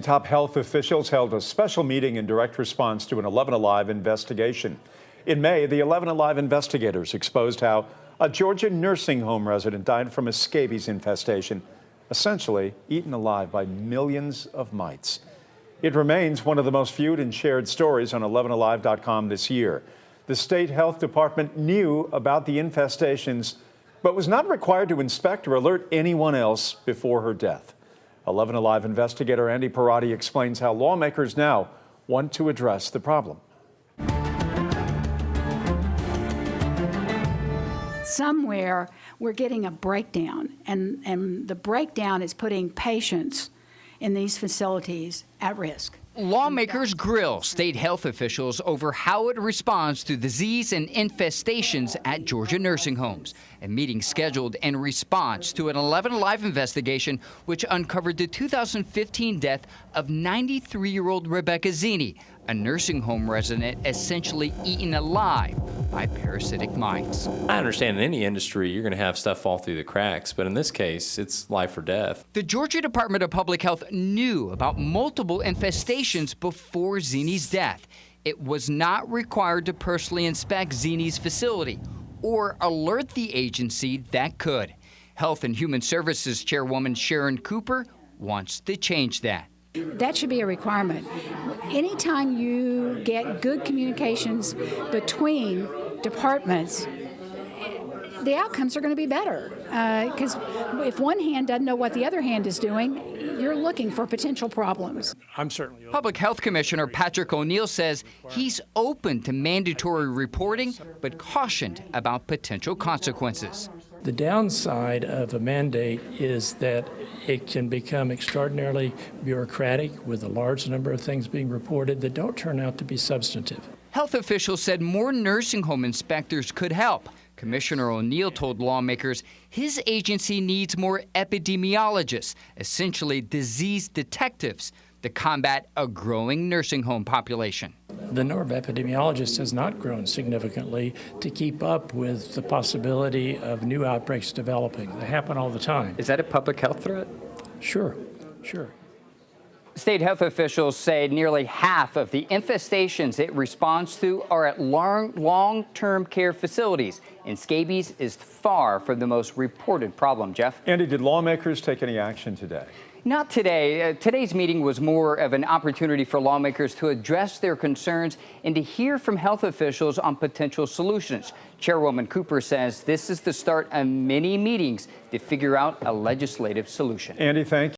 Top health officials held a special meeting in direct response to an 11 Alive investigation. In May, the 11 Alive investigators exposed how a Georgia nursing home resident died from a scabies infestation, essentially eaten alive by millions of mites. It remains one of the most viewed and shared stories on 11alive.com this year. The state health department knew about the infestations, but was not required to inspect or alert anyone else before her death. 11 Alive investigator Andy Parati explains how lawmakers now want to address the problem. Somewhere we're getting a breakdown, and the breakdown is putting patients in these facilities at risk. Lawmakers grill state health officials over how it responds to disease and infestations at Georgia nursing homes. A meeting scheduled in response to an 11 Alive investigation which uncovered the 2015 death of 93-year-old Rebecca Zeni, a nursing home resident essentially eaten alive by parasitic mites. I understand in any industry you're going to have stuff fall through the cracks, but in this case, it's life or death. The Georgia Department of Public Health knew about multiple infestations before Zeni's death. It was not required to personally inspect Zeni's facility or alert the agency that could. Health and Human Services Chairwoman Sharon Cooper wants to change that. That should be a requirement. Anytime you get good communications between departments, the outcomes are going to be better. Because if one hand doesn't know what the other hand is doing, you're looking for potential problems. I'm certainly open. Public Health Commissioner Patrick O'Neill says he's open to mandatory reporting, but cautioned about potential consequences. The downside of a mandate is that it can become extraordinarily bureaucratic with a large number of things being reported that don't turn out to be substantive. Health officials said more nursing home inspectors could help. Commissioner O'Neill told lawmakers his agency needs more epidemiologists, essentially disease detectives, to combat a growing nursing home population. The number of epidemiologists has not grown significantly to keep up with the possibility of new outbreaks developing. They happen all the time. Is that a public health threat? Sure. State health officials say nearly half of the infestations it responds to are at long-term care facilities, and scabies is far from the most reported problem. Jeff? Andy, did lawmakers take any action today? Not today. Today's meeting was more of an opportunity for lawmakers to address their concerns and to hear from health officials on potential solutions. Chairwoman Cooper says this is the start of many meetings to figure out a legislative solution. Andy, thank you.